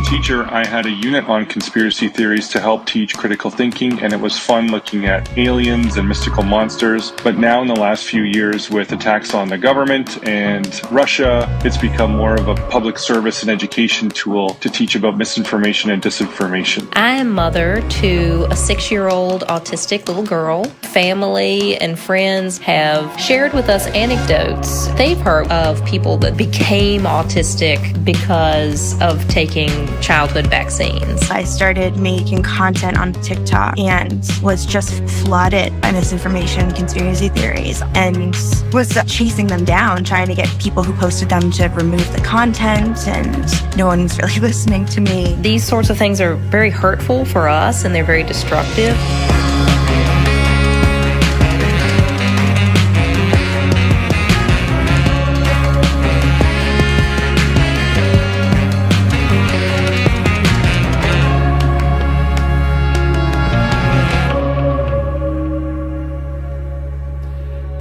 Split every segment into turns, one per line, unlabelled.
teacher, I had a unit on conspiracy theories to help teach critical thinking, and it was fun looking at aliens and mystical monsters. But now in the last few years, with attacks on the government and Russia, it's become more of a public service and education tool to teach about misinformation and disinformation.
I am mother to a 6-year-old autistic little girl. Family and friends have shared with us anecdotes they've heard of people that became autistic because of taking childhood vaccines.
I started making content on TikTok and was just flooded by misinformation, conspiracy theories, and was chasing them down, trying to get people who posted them to remove the content, and no one's really listening to me.
These sorts of things are very hurtful for us, and they're very destructive.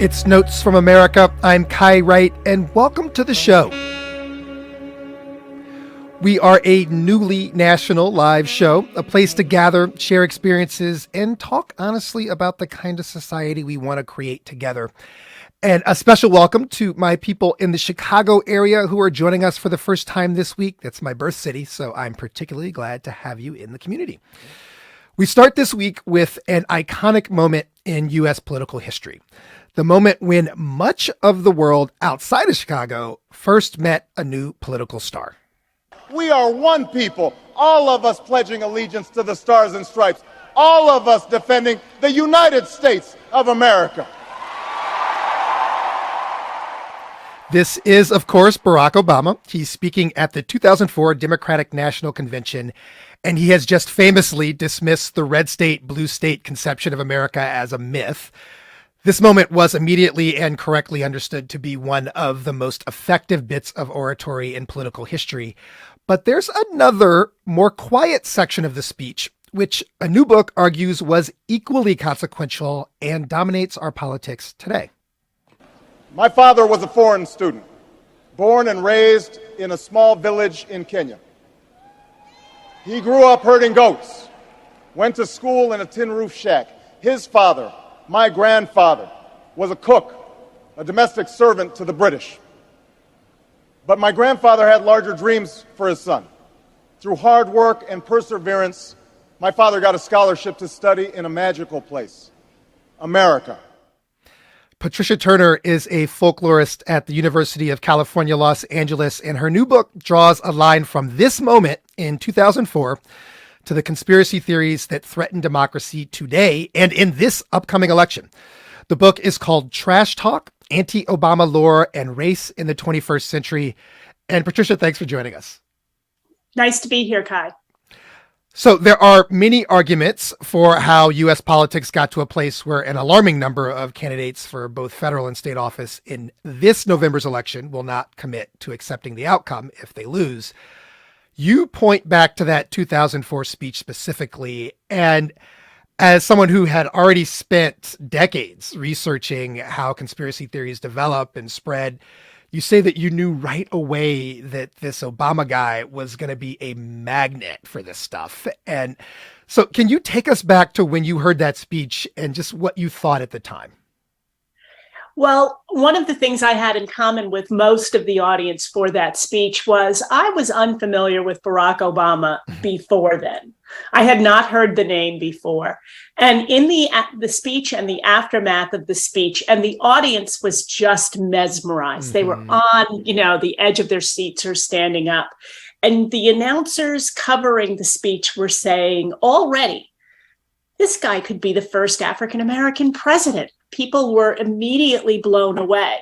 It's Notes from America. I'm Kai Wright, and welcome to the show. We are a newly national live show, a place to gather, share experiences, and talk honestly about the kind of society we want to create together. And a special welcome to my people in the Chicago area who are joining us for the first time this week. That's my birth city, so I'm particularly glad to have you in the community. We start this week with an iconic moment in U.S. political history. The moment when much of the world outside of Chicago first met a new political star.
We are one people, all of us pledging allegiance to the Stars and Stripes, all of us defending the United States of America.
This is, of course, Barack Obama. He's speaking at the 2004 Democratic National Convention, and he has just famously dismissed the red state, blue state conception of America as a myth. This moment was immediately and correctly understood to be one of the most effective bits of oratory in political history. But there's another, more quiet section of the speech, which a new book argues was equally consequential and dominates our politics today.
My father was a foreign student, born and raised in a small village in Kenya. He grew up herding goats, went to school in a tin roof shack. His father, my grandfather, was a cook, a domestic servant to the British. But my grandfather had larger dreams for his son. Through hard work and perseverance, my father got a scholarship to study in a magical place, America.
Patricia Turner is a folklorist at the University of California, Los Angeles, and her new book draws a line from this moment in 2004 to the conspiracy theories that threaten democracy today and in this upcoming election. The book is called Trash Talk, Anti-Obama Lore and Race in the 21st Century. And Patricia, thanks for joining us.
Nice to be here, Kai.
So there are many arguments for how U.S. politics got to a place where an alarming number of candidates for both federal and state office in this November's election will not commit to accepting the outcome if they lose. You point back to that 2004 speech specifically, and as someone who had already spent decades researching how conspiracy theories develop and spread, you say that you knew right away that this Obama guy was going to be a magnet for this stuff. And so can you take us back to when you heard that speech and just what you thought at the time?
Well, one of the things I had in common with most of the audience for that speech was I was unfamiliar with Barack Obama before then. I had not heard the name before. And in the speech and the aftermath of the speech, and the audience was just mesmerized. They were on, the edge of their seats or standing up. And the announcers covering the speech were saying already, this guy could be the first African-American president. People were immediately blown away.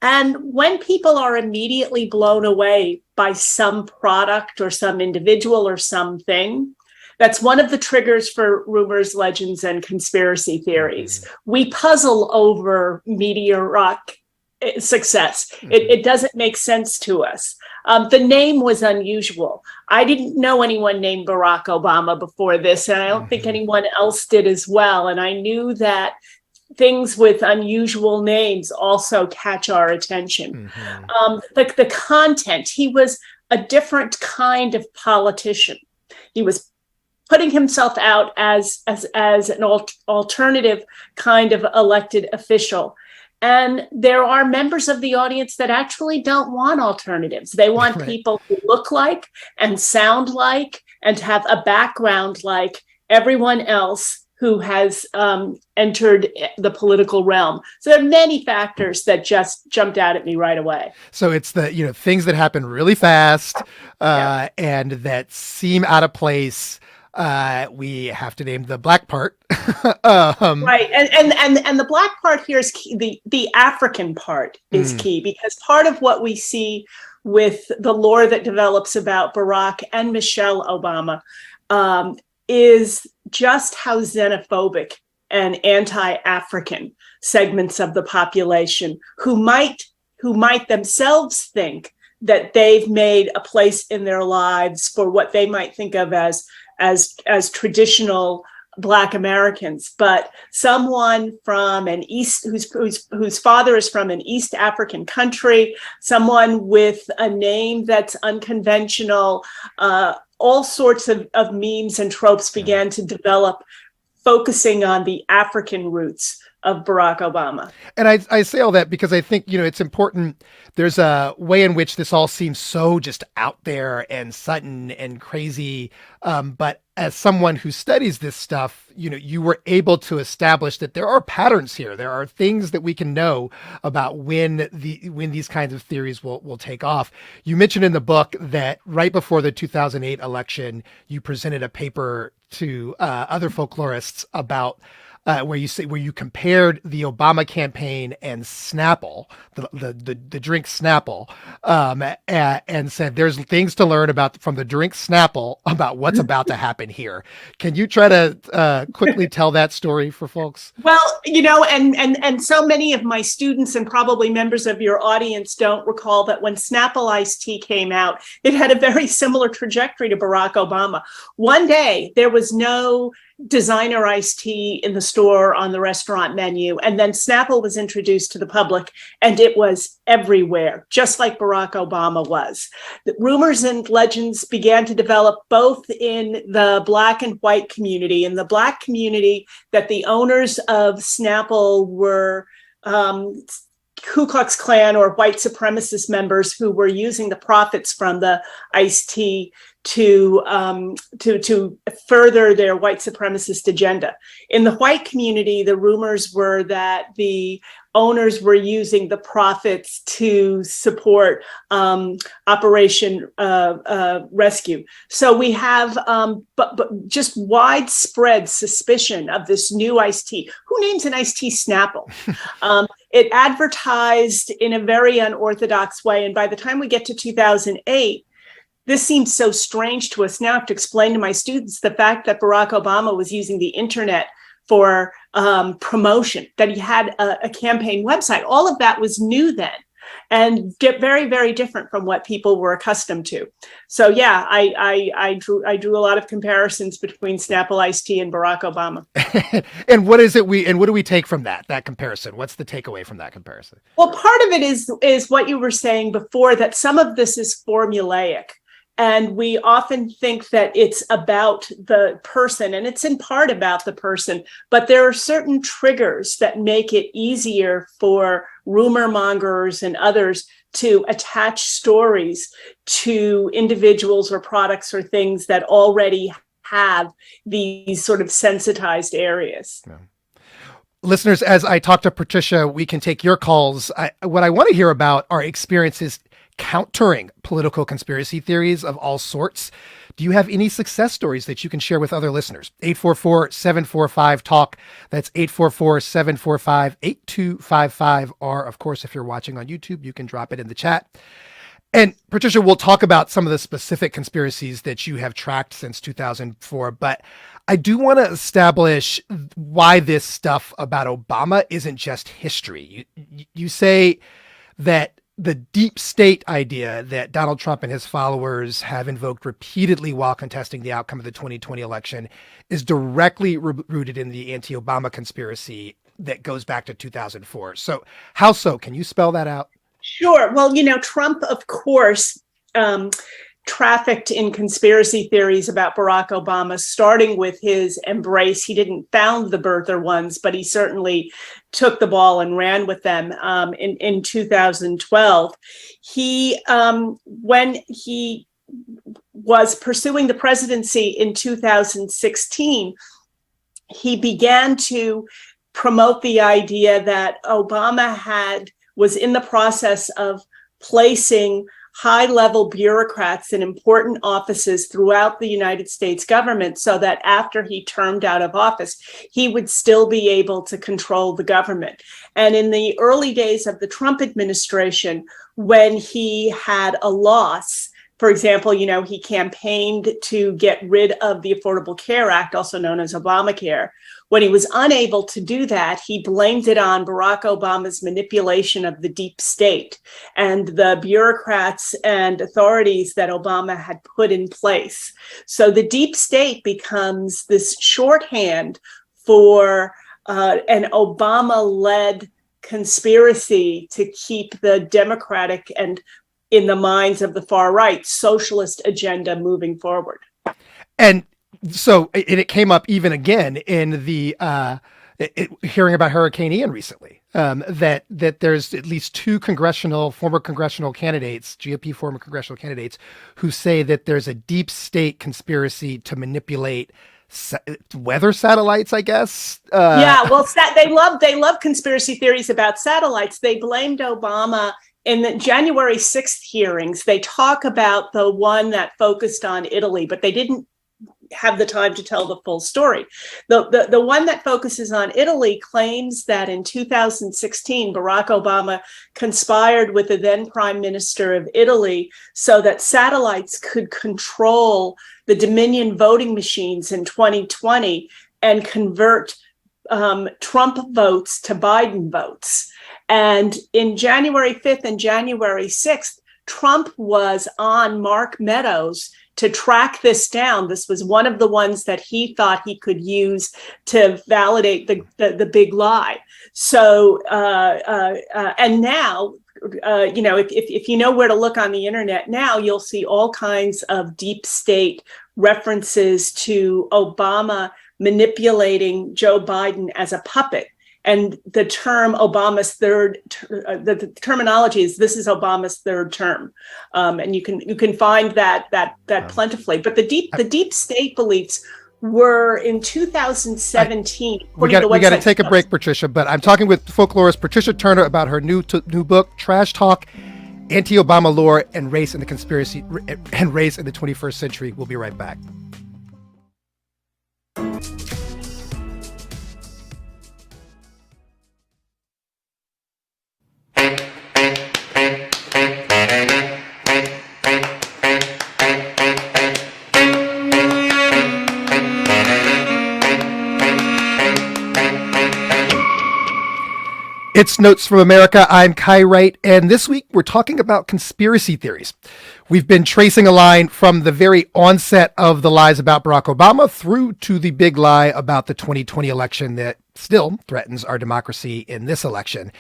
And when people are immediately blown away by some product or some individual or something, that's one of the triggers for rumors, legends, and conspiracy theories. We puzzle over meteoric success. It doesn't make sense to us. The name was unusual. I didn't know anyone named Barack Obama before this, and I don't think anyone else did as well. And I knew that things with unusual names also catch our attention. The content, he was a different kind of politician. He was putting himself out as an alternative kind of elected official. And there are members of the audience that actually don't want alternatives. They want people who look like and sound like and have a background like everyone else who has entered the political realm. So there are many factors that just jumped out at me right away.
So it's the, things that happen really fast and that seem out of place. We have to name the black part.
Right. And the black part here is key. The African part is key, because part of what we see with the lore that develops about Barack and Michelle Obama is just how xenophobic and anti-African segments of the population who might themselves think that they've made a place in their lives for what they might think of as traditional Black Americans, but someone from an East whose father is from an East African country, someone with a name that's unconventional, all sorts of memes and tropes began to develop, focusing on the African roots of Barack Obama.
And I say all that because I think, it's important. There's a way in which this all seems so just out there and sudden and crazy. But as someone who studies this stuff, you were able to establish that there are patterns here. There are things that we can know about when these kinds of theories will take off. You mentioned in the book that right before the 2008 election, you presented a paper to other folklorists about where you compared the Obama campaign and Snapple, the drink Snapple, and said there's things to learn from the drink Snapple about what's about to happen here. Can you try to quickly tell that story for folks?
Well, and so many of my students and probably members of your audience don't recall that when Snapple iced tea came out, it had a very similar trajectory to Barack Obama. One day there was no designer iced tea in the store on the restaurant menu. And then Snapple was introduced to the public and it was everywhere, just like Barack Obama was. The rumors and legends began to develop both in the Black and white community. In the Black community, that the owners of Snapple were Ku Klux Klan or white supremacist members who were using the profits from the iced tea to further their white supremacist agenda. In the white community, the rumors were that the owners were using the profits to support Operation Rescue. So we have but just widespread suspicion of this new iced tea. Who names an iced tea Snapple? It advertised in a very unorthodox way. And by the time we get to 2008, this seems so strange to us now. I have to explain to my students the fact that Barack Obama was using the internet for promotion, that he had a campaign website. All of that was new then and get very, very different from what people were accustomed to. So yeah, I drew a lot of comparisons between Snapple iced tea and Barack Obama.
And what is it what do we take from that comparison? What's the takeaway from that comparison?
Well, part of it is what you were saying before, that some of this is formulaic. And we often think that it's about the person, and it's in part about the person, but there are certain triggers that make it easier for rumor mongers and others to attach stories to individuals or products or things that already have these sort of sensitized areas.
Yeah. Listeners, as I talk to Patricia, we can take your calls. What I want to hear about are experiences countering political conspiracy theories of all sorts. Do you have any success stories that you can share with other listeners? 844-745-TALK. That's 844-745-8255. Or, of course, if you're watching on YouTube, you can drop it in the chat. And Patricia, we'll talk about some of the specific conspiracies that you have tracked since 2004, but I do want to establish why this stuff about Obama isn't just history. You say that the deep state idea that Donald Trump and his followers have invoked repeatedly while contesting the outcome of the 2020 election is directly rooted in the anti-Obama conspiracy that goes back to 2004. So how so? Can you spell that out?
Sure. Well, Trump, of course, trafficked in conspiracy theories about Barack Obama, starting with his embrace. He didn't found the birther ones, but he certainly took the ball and ran with them in 2012. When he was pursuing the presidency in 2016, he began to promote the idea that Obama was in the process of placing high-level bureaucrats in important offices throughout the United States government so that after he termed out of office, he would still be able to control the government. And in the early days of the Trump administration, when he had a loss, for example, he campaigned to get rid of the Affordable Care Act, also known as Obamacare. When he was unable to do that, he blamed it on Barack Obama's manipulation of the deep state and the bureaucrats and authorities that Obama had put in place. So the deep state becomes this shorthand for an Obama-led conspiracy to keep the Democratic and, in the minds of the far right, socialist agenda moving forward.
And so it came up even again in the hearing about Hurricane Ian recently, that there's at least two former congressional candidates, GOP former congressional candidates, who say that there's a deep state conspiracy to manipulate weather satellites, I guess.
They love conspiracy theories about satellites. They blamed Obama. In the January 6th hearings, they talk about the one that focused on Italy, but they didn't have the time to tell the full story. The one that focuses on Italy claims that in 2016, Barack Obama conspired with the then Prime Minister of Italy so that satellites could control the Dominion voting machines in 2020 and convert Trump votes to Biden votes. And in January 5th and January 6th, Trump was on Mark Meadows to track this down. This was one of the ones that he thought he could use to validate the big lie. So, and now, if you know where to look on the internet now, you'll see all kinds of deep state references to Obama manipulating Joe Biden as a puppet. And the term Obama's third, the terminology is this is Obama's third term, and you can find that plentifully. But the deep state beliefs were in 2017.
We got to take a break, Patricia. But I'm talking with folklorist Patricia Turner about her new book, Trash Talk: Anti-Obama Lore and Race in the 21st Century. We'll be right back. It's Notes from America. I'm Kai Wright, and this week we're talking about conspiracy theories. We've been tracing a line from the very onset of the lies about Barack Obama through to the big lie about the 2020 election that still threatens our democracy in this election.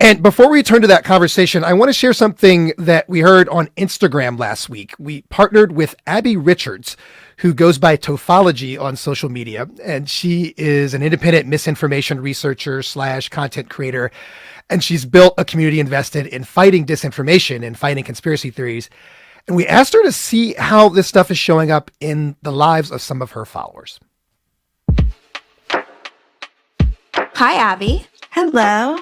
And before we turn to that conversation, I want to share something that we heard on Instagram last week. We partnered with Abby Richards, who goes by Tophology on social media, and she is an independent misinformation researcher / content creator, and she's built a community invested in fighting disinformation and fighting conspiracy theories. And we asked her to see how this stuff is showing up in the lives of some of her followers.
Hi, Abby.
Hello.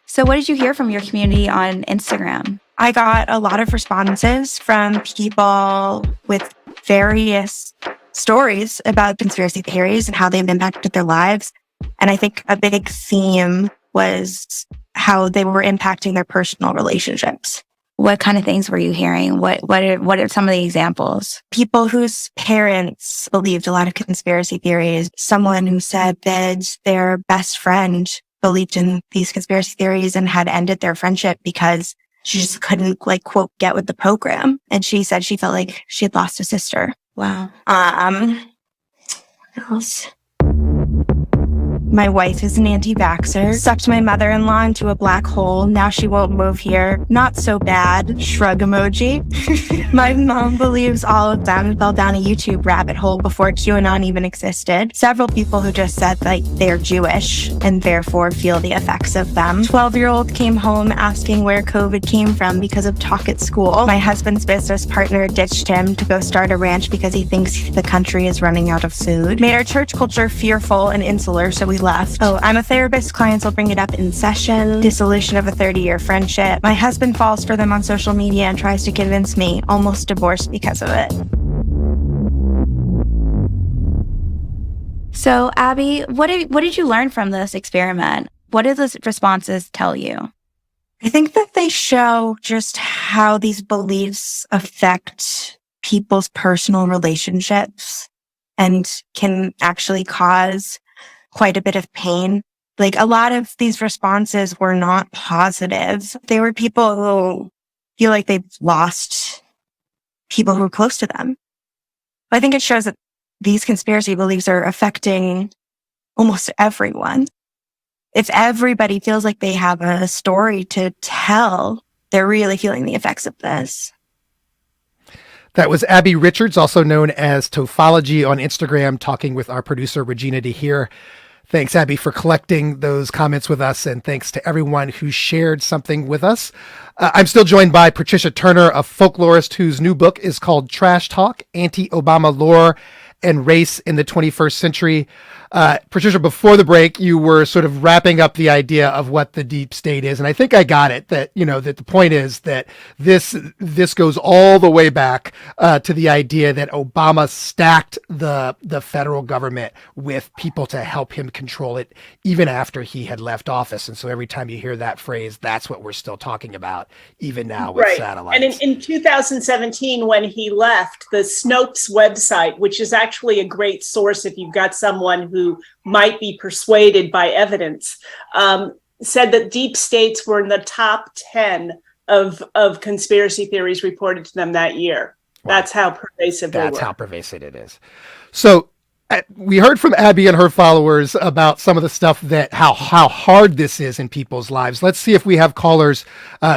So what did you hear from your community on Instagram?
I got a lot of responses from people with various stories about conspiracy theories and how they've impacted their lives. And I think a big theme was how they were impacting their personal relationships.
What kind of things were you hearing? What are some of the examples?
People whose parents believed a lot of conspiracy theories. Someone who said that their best friend believed in these conspiracy theories and had ended their friendship because she just couldn't, quote, get with the program. And she said she felt like she had lost a sister.
Wow.
What else? My wife is an anti-vaxxer. Sucked my mother-in-law into a black hole. Now she won't move here. Not so bad. Shrug emoji. My mom believes all of them fell down a YouTube rabbit hole before QAnon even existed. Several people who just said like they're Jewish and therefore feel the effects of them. 12-year-old came home asking where COVID came from because of talk at school. My husband's business partner ditched him to go start a ranch because he thinks the country is running out of food. Made our church culture fearful and insular, so we left. Oh, I'm a therapist. Clients will bring it up in session. Dissolution of a 30-year friendship. My husband falls for them on social media and tries to convince me. Almost divorced because of it.
So, Abby, what did you learn from this experiment? What did those responses tell you?
I think that they show just how these beliefs affect people's personal relationships and can actually cause quite a bit of pain. Like, a lot of these responses were not positive. They were people who feel like they've lost people who are close to them. I think it shows that these conspiracy beliefs are affecting almost everyone. If everybody feels like they have a story to tell, they're really feeling the effects of this.
That was Abby Richards, also known as Tophology on Instagram, talking with our producer, Regina DeHeer. Thanks, Abby, for collecting those comments with us, and thanks to everyone who shared something with us. I'm still joined by Patricia Turner, a folklorist whose new book is called Trash Talk, Anti-Obama Lore and Race in the 21st Century. Patricia, before the break, you were sort of wrapping up the idea of what the deep state is. And I think I got it, that, that the point is that this goes all the way back to the idea that Obama stacked the federal government with people to help him control it, even after he had left office. And so every time you hear that phrase, that's what we're still talking about, even now with satellites.
And in 2017, when he left, the Snopes website, which is actually a great source if you've got someone who might be persuaded by evidence, said that deep states were in the top 10 of conspiracy theories reported to them that year. Wow. That's how pervasive they were.
That's how pervasive it is. So we heard from Abby and her followers about some of the stuff that how hard this is in people's lives. Let's see if we have callers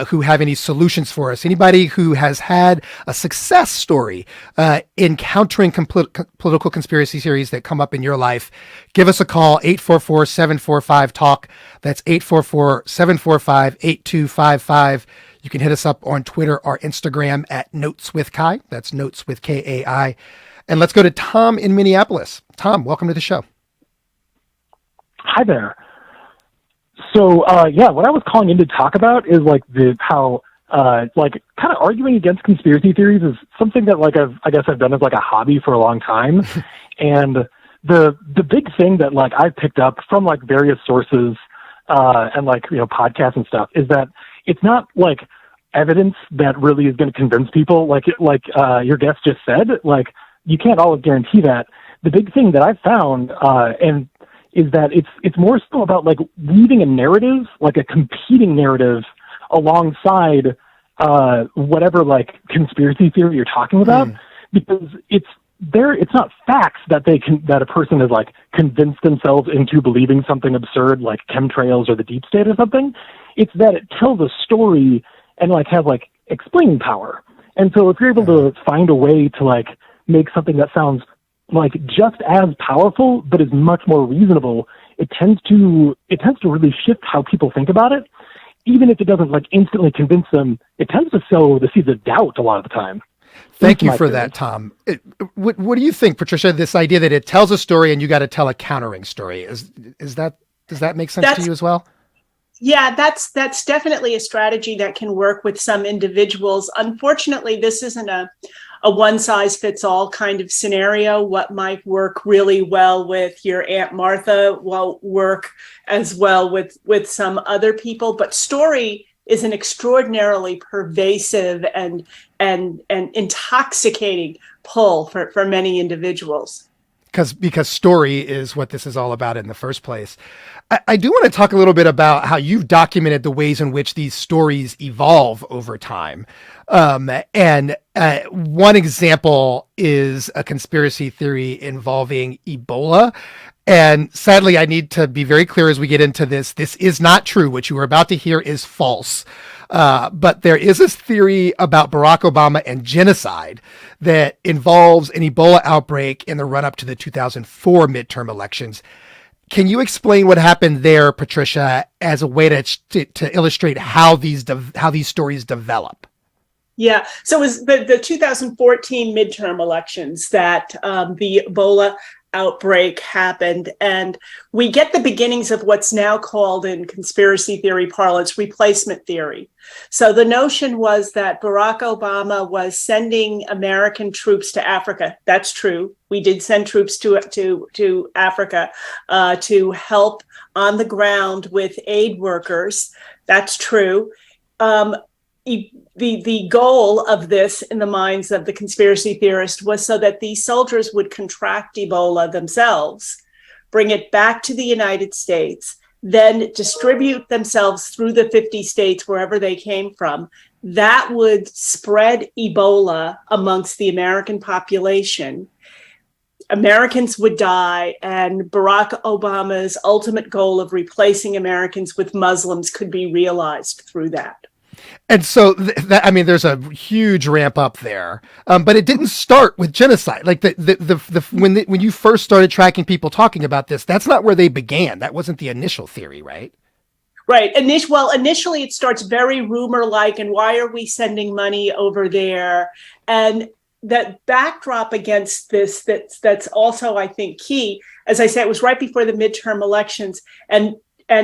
who have any solutions for us. Anybody who has had a success story encountering political conspiracy theories that come up in your life, give us a call, 844-745-TALK. That's 844-745-8255. You can hit us up on Twitter or Instagram at Notes with Kai. That's Notes with Kai. And let's go to Tom in Minneapolis. Tom, welcome to the show.
Hi there. So, what I was calling in to talk about is how kind of arguing against conspiracy theories is something that I've done as a hobby for a long time. And the big thing that I picked up from various sources and podcasts and stuff is that it's not evidence that really is going to convince people. Your guest just said, you can't always guarantee that. The big thing that I've found is that it's more so about weaving a narrative, a competing narrative alongside whatever conspiracy theory you're talking about, because it's not facts that that a person has convinced themselves into believing something absurd like chemtrails or the deep state or something. It's that it tells a story and has explaining power. And so if you're able to find a way to make something that sounds just as powerful but is much more reasonable, it tends to really shift how people think about it. Even if it doesn't instantly convince them, it tends to sow the seeds of doubt a lot of the time.
Thank you for that, Tom. What do you think, Patricia, this idea that it tells a story and you got to tell a countering story? Does that make sense to you as well?
Yeah, that's definitely a strategy that can work with some individuals. Unfortunately, this isn't a one-size-fits-all kind of scenario. What might work really well with your Aunt Martha will work as well with some other people. But story is an extraordinarily pervasive and intoxicating pull for many individuals.
Because story is what this is all about in the first place. I do want to talk a little bit about how you've documented the ways in which these stories evolve over time. And one example is a conspiracy theory involving Ebola And sadly, I need to be very clear as we get into this. This is not true. What you are about to hear is false. But there is this theory about Barack Obama and genocide that involves an Ebola outbreak in the run-up to the 2004 midterm elections. Can you explain what happened there, Patricia, as a way to illustrate how these stories develop?
Yeah, so it was the 2014 midterm elections that the Ebola outbreak happened, and we get the beginnings of what's now called in conspiracy theory parlance replacement theory. So the notion was that Barack Obama was sending American troops to Africa. That's true. We did send troops to Africa to help on the ground with aid workers. That's true. The goal of this in the minds of the conspiracy theorist was so that these soldiers would contract Ebola themselves, bring it back to the United States, then distribute themselves through the 50 states wherever they came from. That would spread Ebola amongst the American population. Americans would die, and Barack Obama's ultimate goal of replacing Americans with Muslims could be realized through that.
And so, there's a huge ramp up there, but it didn't start with genocide. Like when you first started tracking people talking about this, that's not where they began. That wasn't the initial theory, right?
Right. Initially, it starts very rumor-like, and why are we sending money over there? And that backdrop against this, that's also, I think, key. As I said, it was right before the midterm elections, and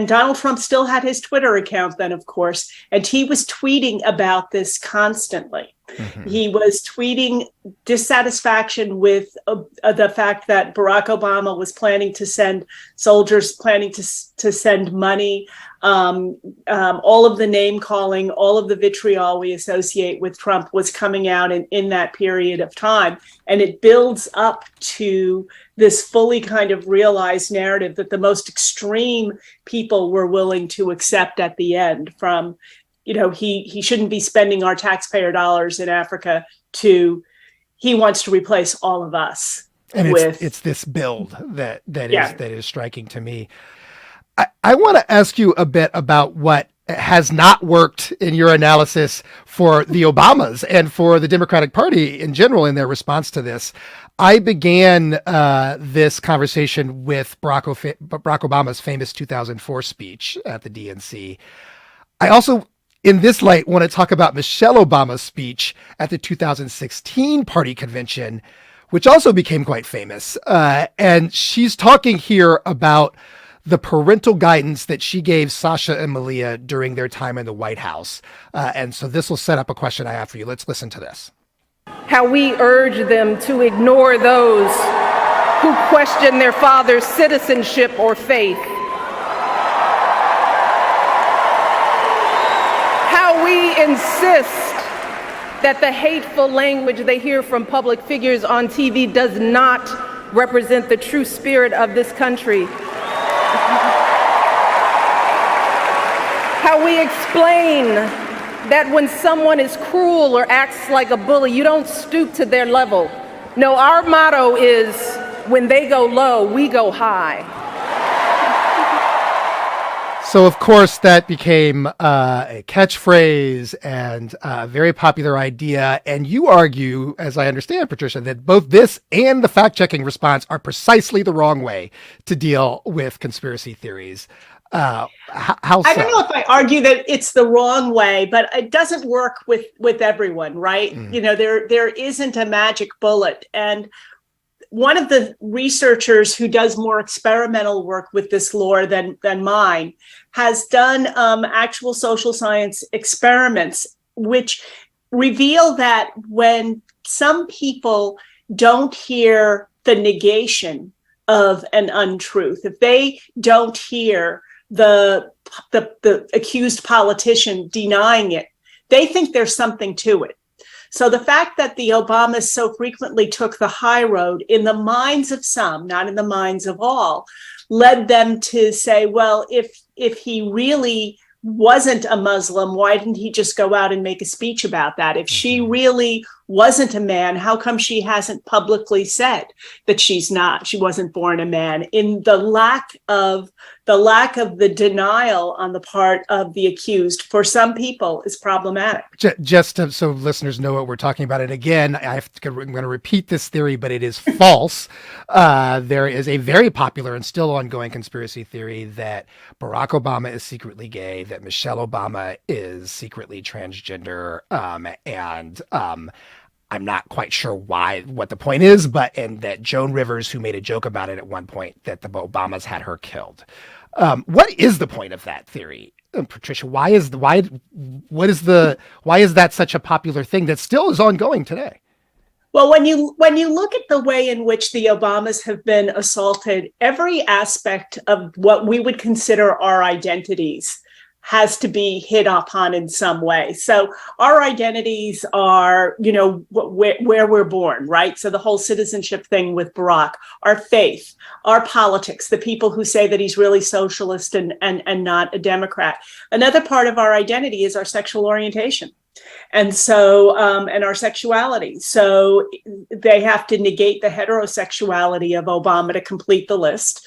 Donald Trump still had his Twitter account then, of course, and he was tweeting about this constantly. Mm-hmm. He was tweeting dissatisfaction with the fact that Barack Obama was planning to send soldiers, planning to send money, all of the name calling, all of the vitriol we associate with Trump was coming out in that period of time. And it builds up to this fully kind of realized narrative that the most extreme people were willing to accept at the end, from, he shouldn't be spending our taxpayer dollars in Africa, to he wants to replace all of us. And
it's this build that is striking to me. I want to ask you a bit about what has not worked in your analysis for the Obamas and for the Democratic Party in general in their response to this. I began this conversation with Barack Obama's famous 2004 speech at the DNC. I also, in this light, want to talk about Michelle Obama's speech at the 2016 party convention, which also became quite famous. And she's talking here about the parental guidance that she gave Sasha and Malia during their time in the White House. And so this will set up a question I have for you. Let's listen to this.
How we urge them to ignore those who question their father's citizenship or faith. How we insist that the hateful language they hear from public figures on TV does not represent the true spirit of this country. How we explain that when someone is cruel or acts like a bully, you don't stoop to their level. No, our motto is, when they go low, we go high.
So, of course, that became a catchphrase and a very popular idea. And you argue, as I understand, Patricia, that both this and the fact-checking response are precisely the wrong way to deal with conspiracy theories. How so?
I don't know if I argue that it's the wrong way, but it doesn't work with everyone, right? Mm. There isn't a magic bullet. And one of the researchers who does more experimental work with this lore than mine has done actual social science experiments, which reveal that when some people don't hear the negation of an untruth, if they don't hear the accused politician denying it, they think there's something to it. So the fact that the Obamas so frequently took the high road in the minds of some, not in the minds of all, led them to say, well, if he really wasn't a Muslim, why didn't he just go out and make a speech about that? If she really wasn't a man, how come she hasn't publicly said that she wasn't born a man? In the lack of the denial on the part of the accused, for some people, is problematic.
Just so listeners know what we're talking about, and again, I'm going to repeat this theory, but it is false. There is a very popular and still ongoing conspiracy theory that Barack Obama is secretly gay, that Michelle Obama is secretly transgender, and I'm not quite sure what the point is, and that Joan Rivers, who made a joke about it at one point, that the Obamas had her killed. What is the point of that theory, Patricia? Why is that such a popular thing that still is ongoing today?
Well, when you look at the way in which the Obamas have been assaulted, every aspect of what we would consider our identities has to be hit upon in some way. So our identities are, where we're born, right? So the whole citizenship thing with Barack, our faith, our politics, the people who say that he's really socialist and not a Democrat. Another part of our identity is our sexual orientation. And so, and our sexuality. So they have to negate the heterosexuality of Obama to complete the list.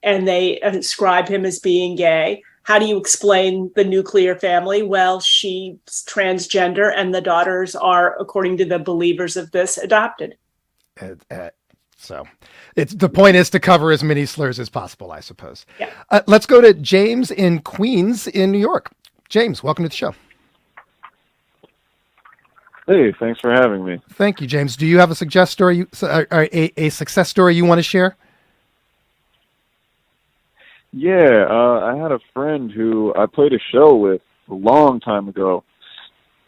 And they ascribe him as being gay. How do you explain the nuclear family? Well, she's transgender and the daughters are, according to the believers of this, adopted.
So the point is to cover as many slurs as possible, I suppose.
Yeah.
Let's go to James in Queens in New York. James, welcome to the show.
Hey, thanks for having me.
Thank you, James. Do you have a success story a success story you want to share?
Yeah, I had a friend who I played a show with a long time ago,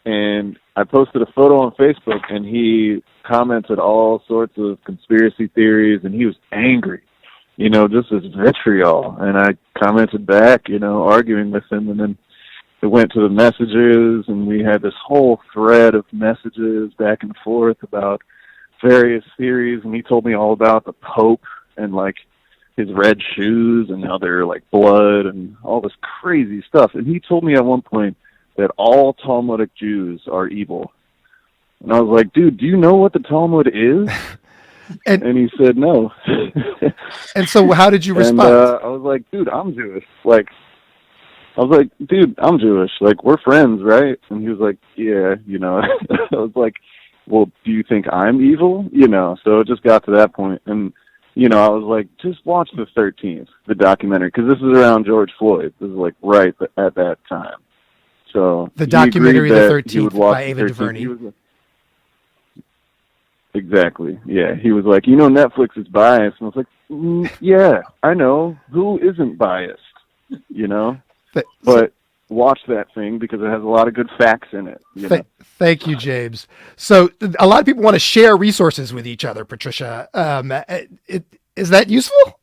and I posted a photo on Facebook, and he commented all sorts of conspiracy theories, and he was angry, just as vitriol. And I commented back, arguing with him, and then it went to the messages, and we had this whole thread of messages back and forth about various theories, and he told me all about the Pope and, his red shoes and how they're like blood and all this crazy stuff. And he told me at one point that all Talmudic Jews are evil. And I was like, dude, do you know what the Talmud is? and he said no.
And so how did you respond?
And I was like, dude, I'm Jewish. I'm Jewish. We're friends, right? And he was like, yeah, I was like, well, do you think I'm evil? So it just got to that point. And I was like, just watch the 13th, the documentary, because this is around George Floyd. This is right at that time. So
the documentary, The 13th, by Ava DuVernay.
Exactly. Yeah. He was like, Netflix is biased. And I was like, yeah, I know. Who isn't biased? But watch that thing because it has a lot of good facts in it.
Thank you, James. So a lot of people want to share resources with each other, Patricia. Is that useful?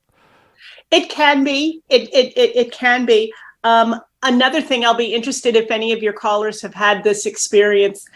It can be. It can be. Another thing, I'll be interested if any of your callers have had this experience.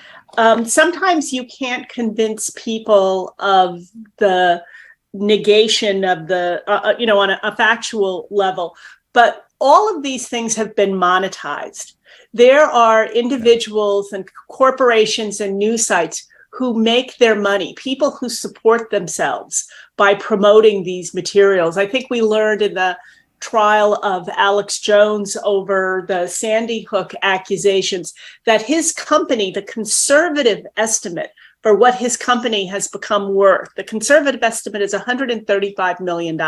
Sometimes you can't convince people of the negation of the, on a factual level, but all of these things have been monetized. There are individuals and corporations and news sites who make their money, people who support themselves by promoting these materials. I think we learned in the trial of Alex Jones over the Sandy Hook accusations that his company, the conservative estimate for what his company has become worth, the conservative estimate is $135 million.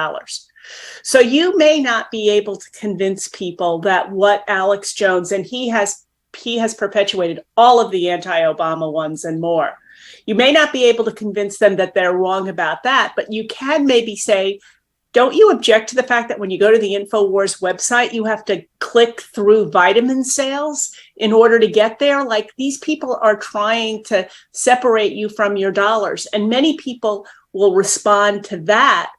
So you may not be able to convince people that what Alex Jones, and he has perpetuated all of the anti-Obama ones and more. You may not be able to convince them that they're wrong about that, but you can maybe say, don't you object to the fact that when you go to the InfoWars website, you have to click through vitamin sales in order to get there? These people are trying to separate you from your dollars. And many people will respond to that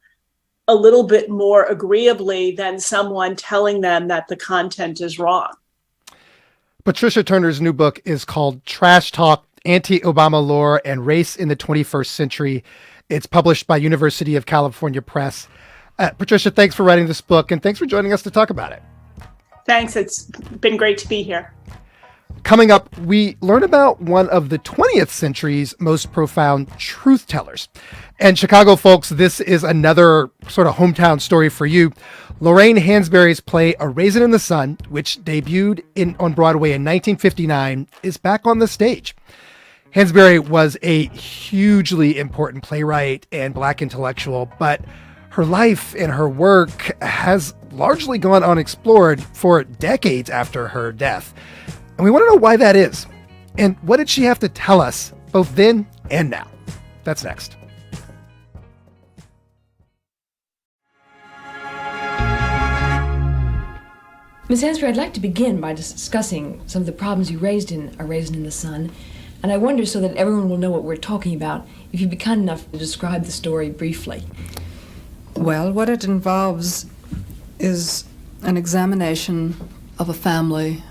a little bit more agreeably than someone telling them that the content is wrong.
Patricia Turner's new book is called Trash Talk, Anti-Obama Lore and Race in the 21st Century. It's published by University of California Press. Patricia, thanks for writing this book, and thanks for joining us to talk about it.
Thanks. It's been great to be here.
Coming up, we learn about one of the 20th century's most profound truth tellers. And Chicago folks, this is another sort of hometown story for you. Lorraine Hansberry's play A Raisin in the Sun, which debuted on Broadway in 1959, is back on the stage. Hansberry was a hugely important playwright and Black intellectual, but her life and her work has largely gone unexplored for decades after her death. And we want to know why that is. And what did she have to tell us, both then and now? That's next.
Ms. Hansberry, I'd like to begin by discussing some of the problems you raised in A Raisin in the Sun. And I wonder, so that everyone will know what we're talking about, if you'd be kind enough to describe the story briefly.
Well, what it involves is an examination of a family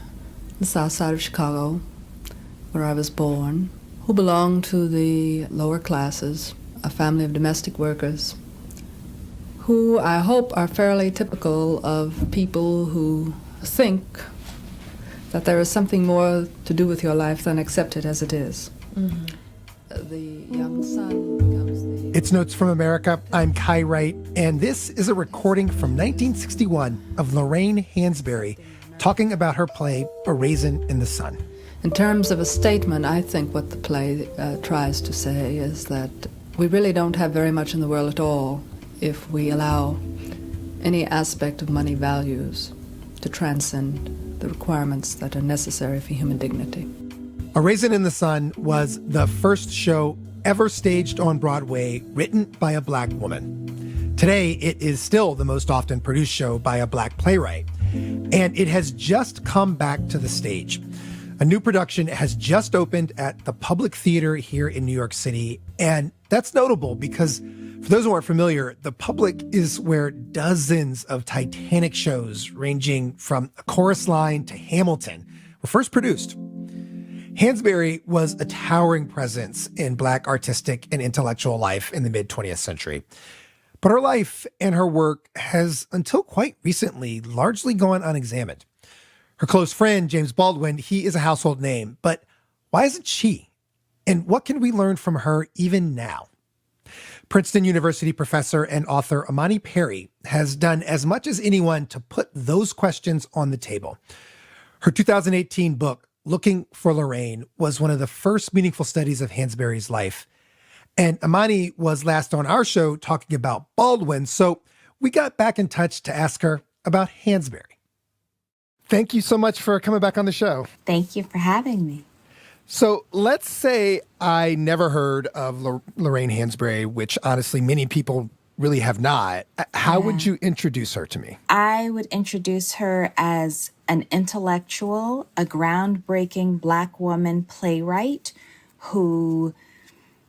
in the south side of Chicago, where I was born, who belonged to the lower classes, a family of domestic workers, who I hope are fairly typical of people who think that there is something more to do with your life than accept it as it is. Mm-hmm. The young son becomes the...
It's Notes from America. I'm Kai Wright, and this is a recording from 1961 of Lorraine Hansberry talking about her play, A Raisin in the Sun.
In terms of a statement, I think what the play tries to say is that we really don't have very much in the world at all if we allow any aspect of money values to transcend the requirements that are necessary for human dignity.
A Raisin in the Sun was the first show ever staged on Broadway written by a Black woman. Today, it is still the most often produced show by a Black playwright, and it has just come back to the stage. A new production has just opened at the Public Theater here in New York City, and that's notable because, for those who aren't familiar, the Public is where dozens of Titanic shows ranging from A Chorus Line to Hamilton were first produced. Hansberry was a towering presence in Black artistic and intellectual life in the mid-20th century. But her life and her work has, until quite recently, largely gone unexamined. Her close friend, James Baldwin, he is a household name, but why isn't she? And what can we learn from her even now? Princeton University professor and author Imani Perry has done as much as anyone to put those questions on the table. Her 2018 book, Looking for Lorraine, was one of the first meaningful studies of Hansberry's life. And Imani was last on our show talking about Baldwin, so we got back in touch to ask her about Hansberry. Thank you so much for coming back on the show.
Thank you for having me.
So let's say I never heard of Lorraine Hansberry, which honestly many people really have not. How would you introduce her to me?
I would introduce her as an intellectual, a groundbreaking Black woman playwright who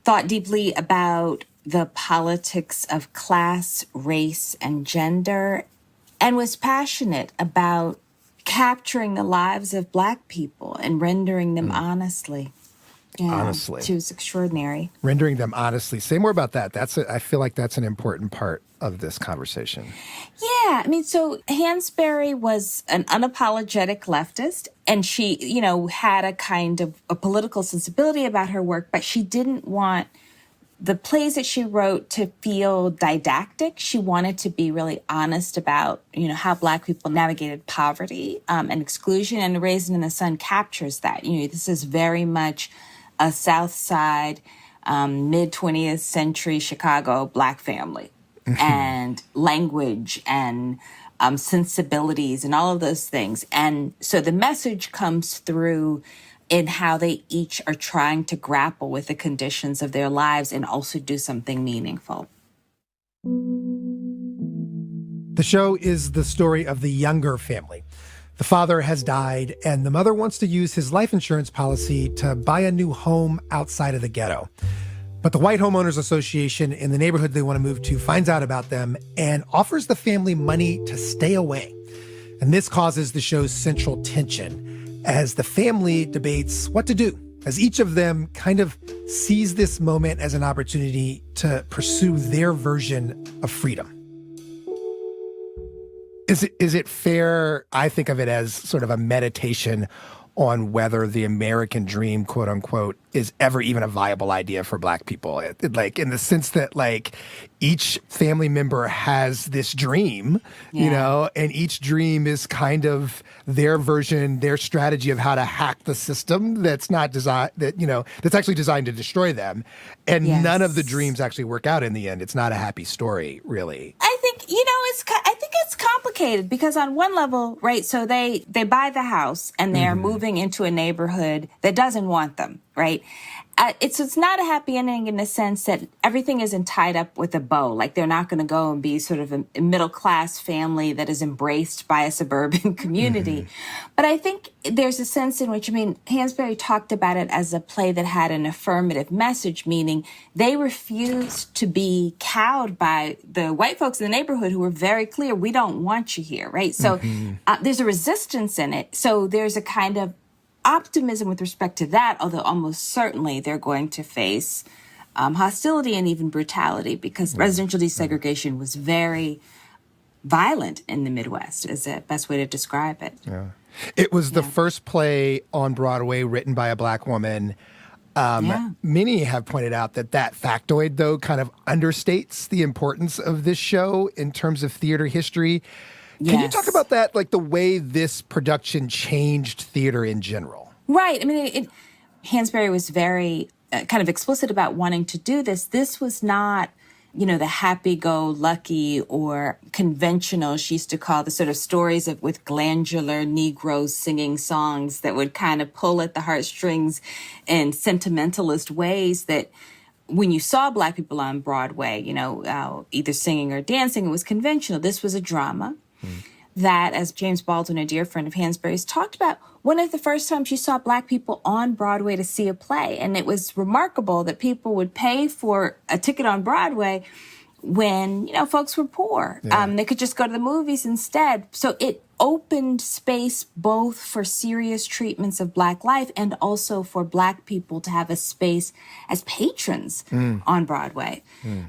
thought deeply about the politics of class, race, and gender, and was passionate about capturing the lives of Black people and rendering them honestly. Yeah,
honestly.
She was extraordinary.
Rendering them honestly. Say more about that. I feel like that's an important part of this conversation.
Yeah, I mean, so Hansberry was an unapologetic leftist, and she, had a kind of a political sensibility about her work, but she didn't want the plays that she wrote to feel didactic. She wanted to be really honest about, how Black people navigated poverty and exclusion, and A Raisin in the Sun captures that. This is very much a South Side, mid-20th century Chicago Black family. And language and sensibilities and all of those things. And so the message comes through in how they each are trying to grapple with the conditions of their lives and also do something meaningful.
The show is the story of the Younger family. The father has died, and the mother wants to use his life insurance policy to buy a new home outside of the ghetto. But the White Homeowners Association in the neighborhood they want to move to finds out about them and offers the family money to stay away. And this causes the show's central tension as the family debates what to do, as each of them kind of sees this moment as an opportunity to pursue their version of freedom. Is it fair? I think of it as sort of a meditation on whether the American dream, quote unquote, is ever even a viable idea for Black people. Like in the sense that like each family member has this dream, you know, and each dream is kind of their version, their strategy of how to hack the system that's not designed, that, you know, that's actually designed to destroy them. And none of the dreams actually work out in the end. It's not a happy story, really.
I think, you know, I think it's complicated because on one level, right, so they buy the house and they're moving into a neighborhood that doesn't want them, right? It's not a happy ending in the sense that everything isn't tied up with a bow. Like they're not going to go and be sort of a middle-class family that is embraced by a suburban community. But I think there's a sense in which, I mean, Hansberry talked about it as a play that had an affirmative message, meaning they refused to be cowed by the white folks in the neighborhood who were very clear, we don't want you here, right? So there's a resistance in it. So there's a kind of optimism with respect to that, although almost certainly they're going to face hostility and even brutality because residential desegregation was very violent in the Midwest, is the best way to describe it.
Yeah. It was the first play on Broadway written by a Black woman. Many have pointed out that factoid, though, kind of understates the importance of this show in terms of theater history. Can you talk about that, like the way this production changed theater in general?
Right. I mean, Hansberry was very kind of explicit about wanting to do this. This was not, you know, the happy-go-lucky or conventional, she used to call the sort of stories with glandular Negroes singing songs that would kind of pull at the heartstrings in sentimentalist ways that when you saw Black people on Broadway, you know, either singing or dancing, it was conventional. This was a drama. That, as James Baldwin, a dear friend of Hansberry's, talked about, one of the first times you saw Black people on Broadway to see a play. And it was remarkable that people would pay for a ticket on Broadway when, you know, folks were poor. They could just go to the movies instead. So it opened space both for serious treatments of Black life and also for Black people to have a space as patrons on Broadway.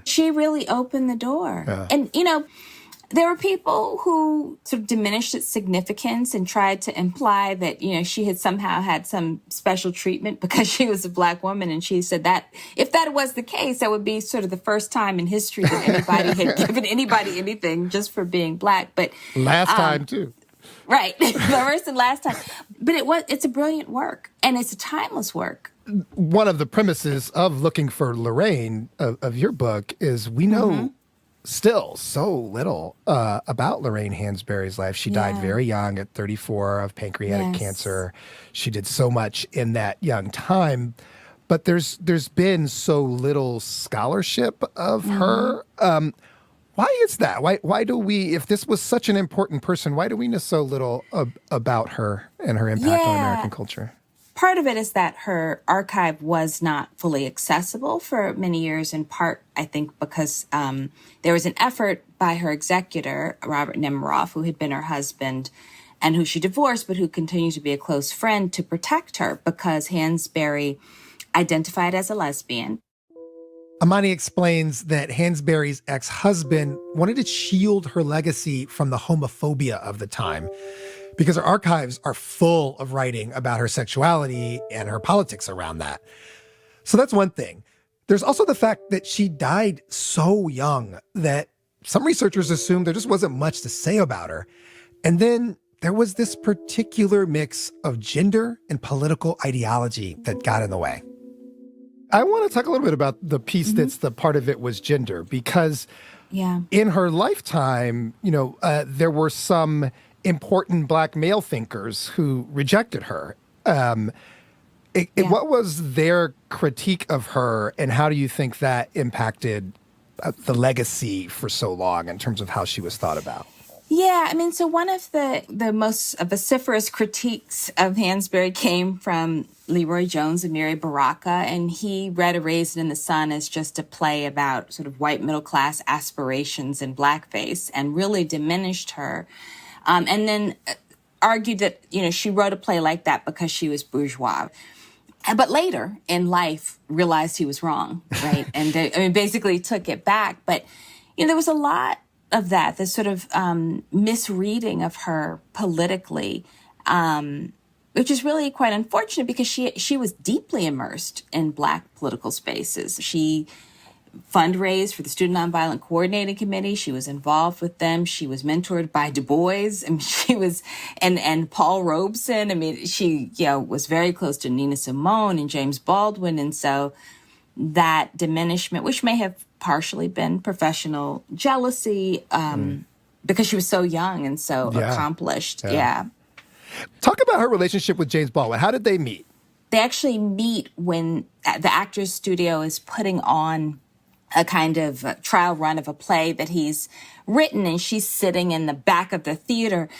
She really opened the door. And, you know, there were people who sort of diminished its significance and tried to imply that, you know, she had somehow had some special treatment because she was a Black woman. And she said that if that was the case, that would be sort of the first time in history that anybody had given anybody anything just for being Black. But
last time, too.
Right. The first and last time. But it's a brilliant work and it's a timeless work.
One of the premises of Looking for Lorraine of your book is we know still so little about Lorraine Hansberry's life. She died very young at 34 of pancreatic cancer. She did so much in that young time, but there's been so little scholarship of her. Why is that? Why do we, if this was such an important person, why do we know so little about her and her impact on American culture?
Part of it is that her archive was not fully accessible for many years, in part, I think, because there was an effort by her executor, Robert Nemiroff, who had been her husband and who she divorced, but who continued to be a close friend, to protect her because Hansberry identified as a lesbian.
Imani explains that Hansberry's ex-husband wanted to shield her legacy from the homophobia of the time, because her archives are full of writing about her sexuality and her politics around that. So that's one thing. There's also the fact that she died so young that some researchers assumed there just wasn't much to say about her. And then there was this particular mix of gender and political ideology that got in the way. I want to talk a little bit about the piece that's the part of it was gender, because in her lifetime, you know, there were some important Black male thinkers who rejected her. What was their critique of her, and how do you think that impacted the legacy for so long in terms of how she was thought about?
Yeah, I mean, so one of the most vociferous critiques of Hansberry came from Leroy Jones and Mary Baraka, and he read A Raisin in the Sun as just a play about sort of white middle-class aspirations in blackface and really diminished her. And then argued that, you know, she wrote a play like that because she was bourgeois. But later in life realized he was wrong, right? And basically took it back. But, you know, there was a lot of that, this sort of misreading of her politically. which is really quite unfortunate because she was deeply immersed in Black political spaces. She fundraised for the Student Nonviolent Coordinating Committee. She was involved with them. She was mentored by Du Bois, and she was and Paul Robeson. I mean, she was very close to Nina Simone and James Baldwin, and so that diminishment, which may have partially been professional jealousy, because she was so young and so accomplished. Yeah.
Talk about her relationship with James Baldwin. How did they meet?
They actually meet when the Actors Studio is putting on a kind of trial run of a play that he's written, and she's sitting in the back of the theater,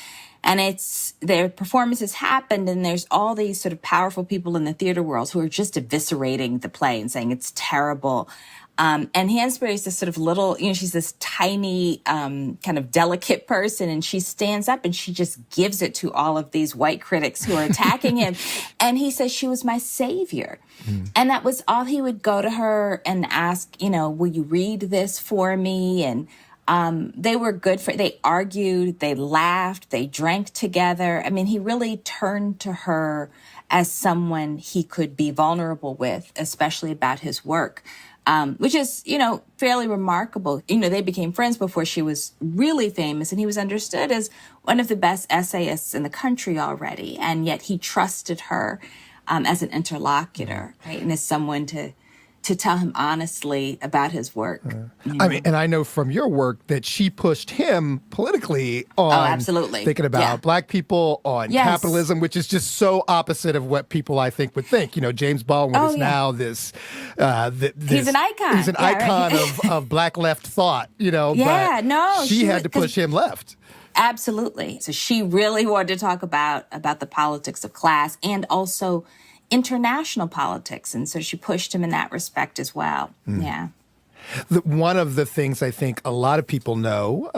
and their performances happened, and there's all these sort of powerful people in the theater world who are just eviscerating the play and saying it's terrible. And Hansberry is this sort of little, she's this tiny, kind of delicate person, and she stands up and she just gives it to all of these white critics who are attacking him. And he says, she was my savior. And that was all. He would go to her and ask, will you read this for me? And they were good they argued, they laughed, they drank together. I mean, he really turned to her as someone he could be vulnerable with, especially about his work. Which is, fairly remarkable. They became friends before she was really famous, and he was understood as one of the best essayists in the country already. And yet he trusted her as an interlocutor, right? And as someone to tell him honestly about his work.
I mean, and I know from your work that she pushed him politically on
absolutely.
Thinking about Black people, on capitalism, which is just so opposite of what people, I think, would think. James Baldwin is now this,
he's an icon.
He's an icon of Black left thought, but she had to push him left.
Absolutely. So she really wanted to talk about the politics of class and also international politics. And so she pushed him in that respect as well. Yeah.
One of the things I think a lot of people know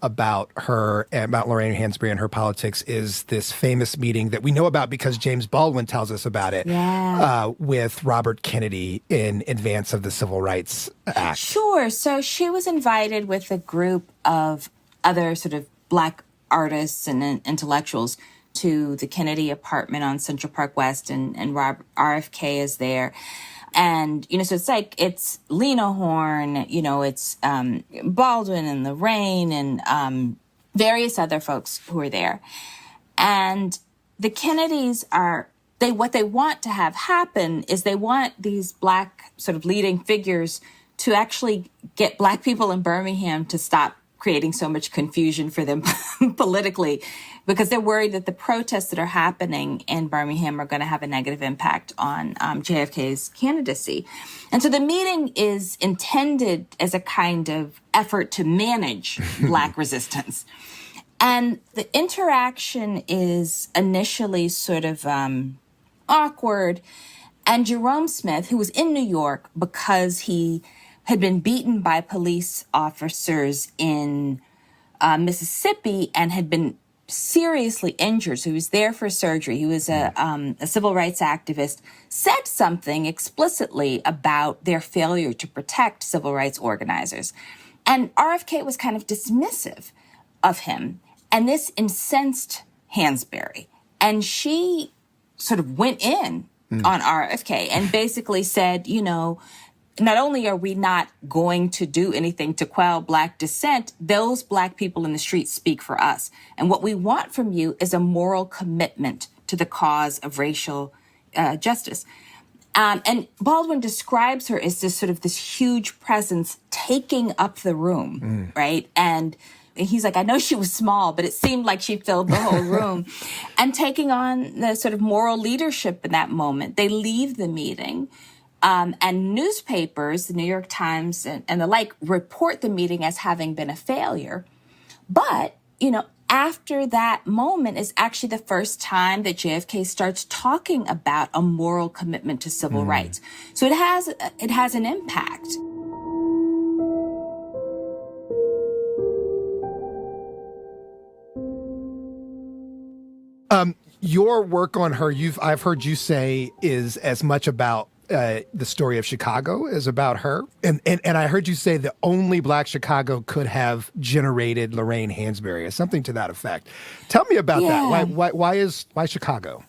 about her, about Lorraine Hansberry and her politics, is this famous meeting that we know about because James Baldwin tells us about it with Robert Kennedy in advance of the Civil Rights Act.
Sure. So she was invited with a group of other sort of Black artists and intellectuals to the Kennedy apartment on Central Park West, and RFK is there. And, so it's Lena Horne, it's Baldwin and Lorraine and various other folks who are there. And the Kennedys what they want to have happen is they want these Black sort of leading figures to actually get Black people in Birmingham to stop creating so much confusion for them politically, because they're worried that the protests that are happening in Birmingham are going to have a negative impact on JFK's candidacy. And so the meeting is intended as a kind of effort to manage Black resistance. And the interaction is initially sort of awkward. And Jerome Smith, who was in New York because he had been beaten by police officers in Mississippi and had been seriously injured. So he was there for surgery. He was a civil rights activist, said something explicitly about their failure to protect civil rights organizers. And RFK was kind of dismissive of him. And this incensed Hansberry. And she sort of went in on RFK and basically said, not only are we not going to do anything to quell Black dissent, those Black people in the streets speak for us. And what we want from you is a moral commitment to the cause of racial justice. And Baldwin describes her as this huge presence taking up the room, right? And he's like, I know she was small, but it seemed like she filled the whole room. And taking on the sort of moral leadership in that moment. They leave the meeting. And newspapers, the New York Times and the like, report the meeting as having been a failure. But, after that moment is actually the first time that JFK starts talking about a moral commitment to civil rights. So it has an impact.
Your work on her, I've heard you say, is as much about the story of Chicago is about her. And I heard you say that only Black Chicago could have generated Lorraine Hansberry or something to that effect. Tell me about that. Why Chicago?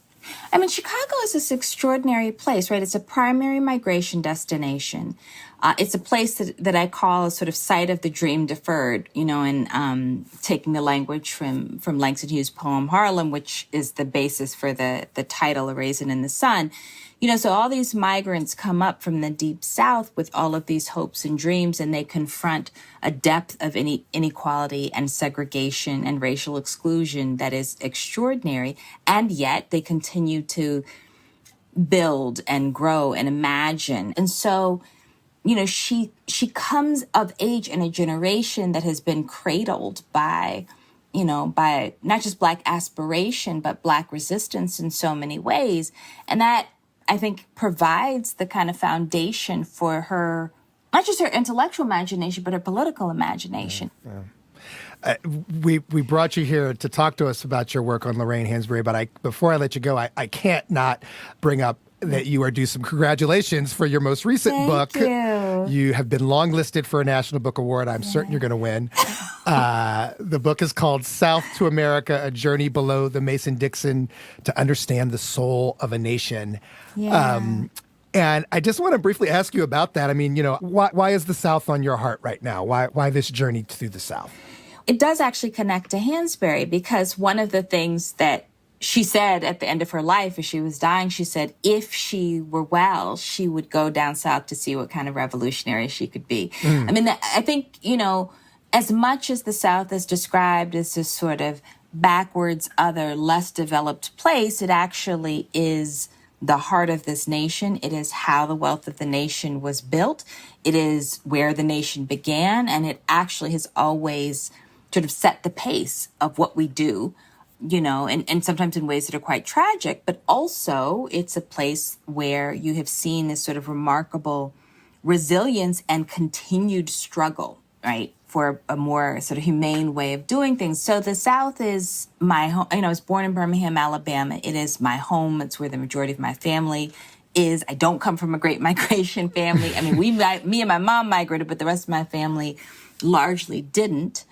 I mean, Chicago is this extraordinary place, right? It's a primary migration destination. It's a place that I call a sort of site of the dream deferred, and taking the language from Langston Hughes' poem Harlem, which is the basis for the title, A Raisin in the Sun. So all these migrants come up from the deep South with all of these hopes and dreams, and they confront a depth of inequality and segregation and racial exclusion that is extraordinary. And yet they continue to build and grow and imagine. And so, she comes of age in a generation that has been cradled by not just Black aspiration, but Black resistance in so many ways. And that, I think, provides the kind of foundation for her, not just her intellectual imagination, but her political imagination.
Yeah. We brought you here to talk to us about your work on Lorraine Hansberry, but before I let you go, I can't not bring up that you are due some congratulations for your most recent book. You have been longlisted for a National Book Award. I'm certain you're going to win. The book is called South to America, A Journey Below the Mason-Dixon to Understand the Soul of a Nation.
Yeah.
And I just want to briefly ask you about that. I mean, why is the South on your heart right now? Why this journey through the South?
It does actually connect to Hansberry, because one of the things that she said at the end of her life as she was dying, she said if she were well, she would go down south to see what kind of revolutionary she could be. I mean, I think, as much as the South is described as this sort of backwards, other, less developed place, it actually is the heart of this nation. It is how the wealth of the nation was built. It is where the nation began, and it actually has always sort of set the pace of what we do. And sometimes in ways that are quite tragic, but also it's a place where you have seen this sort of remarkable resilience and continued struggle, right, for a more sort of humane way of doing things. So the South is my home. I was born in Birmingham, Alabama. It is my home. It's where the majority of my family is. I don't come from a great migration family. I mean, me and my mom migrated, but the rest of my family largely didn't.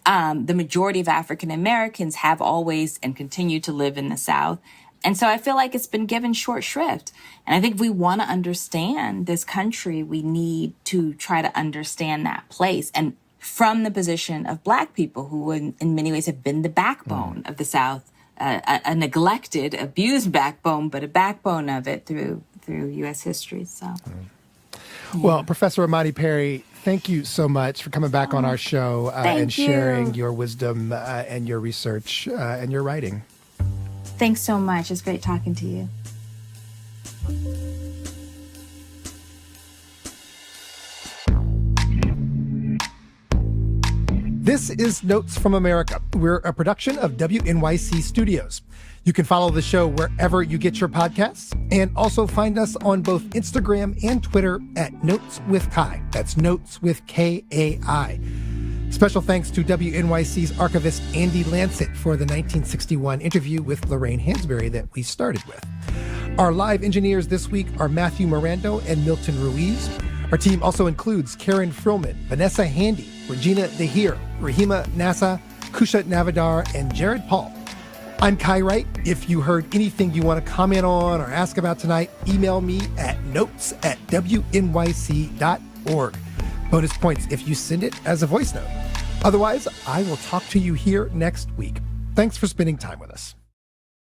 The majority of African Americans have always and continue to live in the South. And so I feel like it's been given short shrift. And I think if we want to understand this country, we need to try to understand that place. And from the position of Black people, who in many ways have been the backbone of the South, a neglected, abused backbone, but a backbone of it through U.S. history. So,
Well, Professor Imani Perry, thank you so much for coming back on our show and sharing your wisdom and your research and your writing.
Thanks so much. It's great talking to you.
This is Notes from America. We're a production of WNYC Studios. You can follow the show wherever you get your podcasts, and also find us on both Instagram and Twitter at Notes with Kai. That's Notes with Kai. Special thanks to WNYC's archivist Andy Lancet for the 1961 interview with Lorraine Hansberry that we started with. Our live engineers this week are Matthew Mirando and Milton Ruiz. Our team also includes Karen Frillman, Vanessa Handy, Regina DeHeer, Rahima Nassa, Kusha Navadar, and Jared Paul. I'm Kai Wright. If you heard anything you want to comment on or ask about tonight, email me at notes@wnyc.org. Bonus points if you send it as a voice note. Otherwise, I will talk to you here next week. Thanks for spending time with us.